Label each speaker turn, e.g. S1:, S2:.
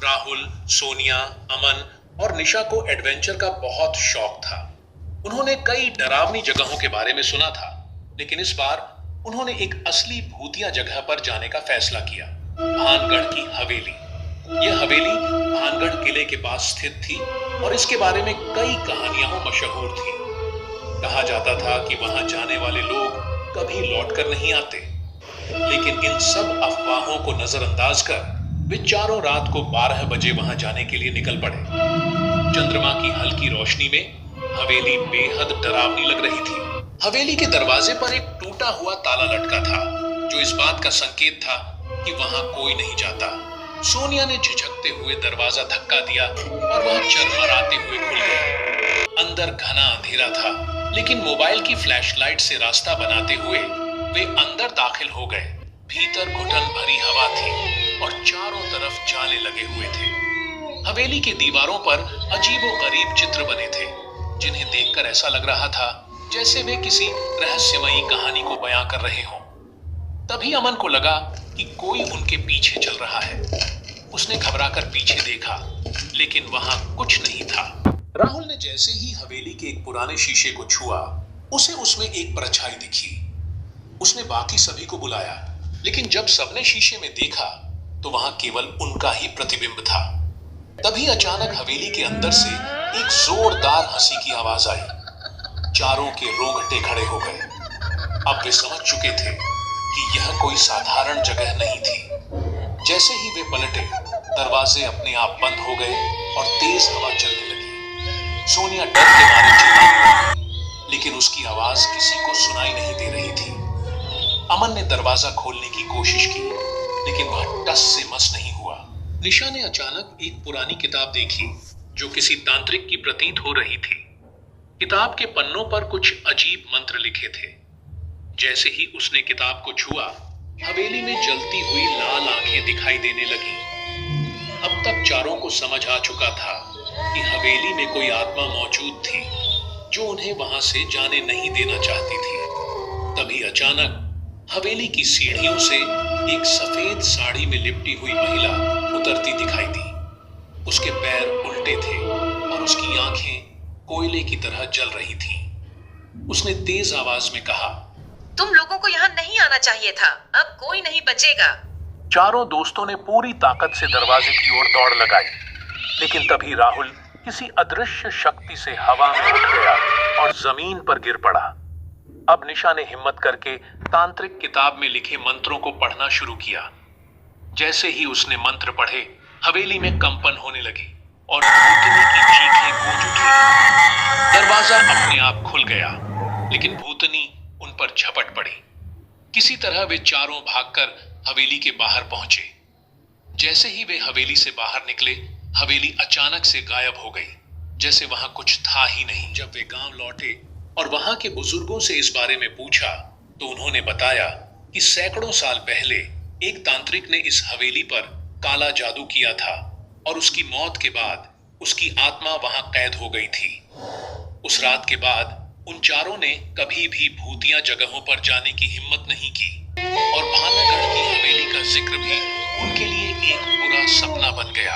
S1: राहुल, सोनिया, अमन और निशा को एडवेंचर का बहुत शौक था। उन्होंने कई डरावनी जगहों के बारे में सुना था, लेकिन इस बार उन्होंने एक असली भूतिया जगह पर जाने का फैसला किया, भानगढ़ की हवेली। यह हवेली भानगढ़ किले के पास स्थित थी और इसके बारे में कई कहानियां मशहूर थी। कहा जाता था कि वहां जाने वाले लोग कभी लौटकर नहीं आते, लेकिन इन सब अफवाहों को नजरअंदाज कर वे चारों रात को 12 बजे वहां जाने के लिए निकल पड़े। चंद्रमा की हल्की रोशनी में हवेली बेहद डरावनी लग रही थी। हवेली के दरवाजे पर एक टूटा हुआ ताला लटका था, जो इस बात का संकेत था कि वहां कोई नहीं जाता। सोनिया ने झिझकते हुए दरवाजा धक्का दिया और वह चरमराते हुए खुल गया। अंदर घना अंधेरा था, लेकिन मोबाइल की फ्लैशलाइट से रास्ता बनाते हुए वे अंदर दाखिल हो गए। भीतर घुटन भरी हवा थी और चारों तरफ जाले लगे हुए थे। हवेली की दीवारों पर अजीबोगरीब चित्र बने थे, जिन्हें देखकर ऐसा लग रहा था जैसे वे किसी रहस्यमयी कहानी को बयां कर रहे हों। तभी अमन को लगा कि कोई उनके पीछे चल रहा है। उसने घबराकर पीछे देखा, लेकिन वहां कुछ नहीं था। राहुल ने जैसे ही हवेली के एक पुराने शीशे को छुआ, उसे उसमें एक परछाई दिखी। उसने बाकी सभी को बुलाया, लेकिन जब सबने शीशे में देखा तो वहां केवल उनका ही प्रतिबिंब था। तभी अचानक हवेली के अंदर से एक जोरदार हंसी की आवाज आई। चारों के रोंगटे खड़े हो गए। अब वे समझ चुके थे कि यह कोई साधारण जगह नहीं थी। जैसे ही वे पलटे, दरवाजे अपने आप बंद हो गए और तेज हवा चलने लगी। सोनिया डर के मारे चिल्लाने लगी, लेकिन उसकी आवाज किसी को सुनाई नहीं दे रही थी। अमन ने दरवाजा खोलने की कोशिश की, लेकिन वह टस से मस नहीं हुआ। निशा ने अचानक एक पुरानी किताब देखी, जो किसी तांत्रिक की प्रतीत हो रही थी। किताब के पन्नों पर कुछ अजीब मंत्र लिखे थे। जैसे ही उसने किताब को छुआ, हवेली में जलती हुई लाल आंखें दिखाई देने लगी। अब तक चारों को समझ आ चुका था कि हवेली में कोई आत्मा मौजूद थी, जो उन्हें वहां से जाने नहीं देना चाहती थी। तभी अचानक हवेली की सीढ़ियों से एक सफेद साड़ी में लिपटी हुई महिला उतरती दिखाई दी। उसके पैर उल्टे थे और उसकी आंखें कोयले की तरह जल रही थीं। उसने तेज आवाज में कहा,
S2: तुम लोगों को यहाँ नहीं आना चाहिए था, अब कोई नहीं बचेगा।
S1: चारों दोस्तों ने पूरी ताकत से दरवाजे की ओर दौड़ लगाई, लेकिन तभी राहुल किसी अदृश्य शक्ति से हवा में उठ गया और जमीन पर गिर पड़ा। अब निशा ने हिम्मत करके तांत्रिक किताब में लिखे मंत्रों को पढ़ना शुरू किया। जैसे ही उसने मंत्र पढ़े, हवेली में कंपन होने लगी और भूतनी की चीखें गूंज उठी। दरवाजा अपने आप खुल गया, लेकिन भूतनी उन पर झपट पड़ी। किसी तरह वे चारों भागकर हवेली के बाहर पहुंचे। जैसे ही वे हवेली से बाहर निकले, हवेली अचानक से गायब हो गई, जैसे वहां कुछ था ही नहीं। जब वे गांव लौटे और वहां के बुजुर्गों से इस बारे में पूछा, तो उन्होंने बताया कि सैकड़ों साल पहले एक तांत्रिक ने इस हवेली पर काला जादू किया था और उसकी मौत के बाद उसकी आत्मा वहां कैद हो गई थी। उस रात के बाद उन चारों ने कभी भी भूतिया जगहों पर जाने की हिम्मत नहीं की और भानगढ़ की हवेली का जिक्र भी उनके लिए एक बुरा सपना बन गया।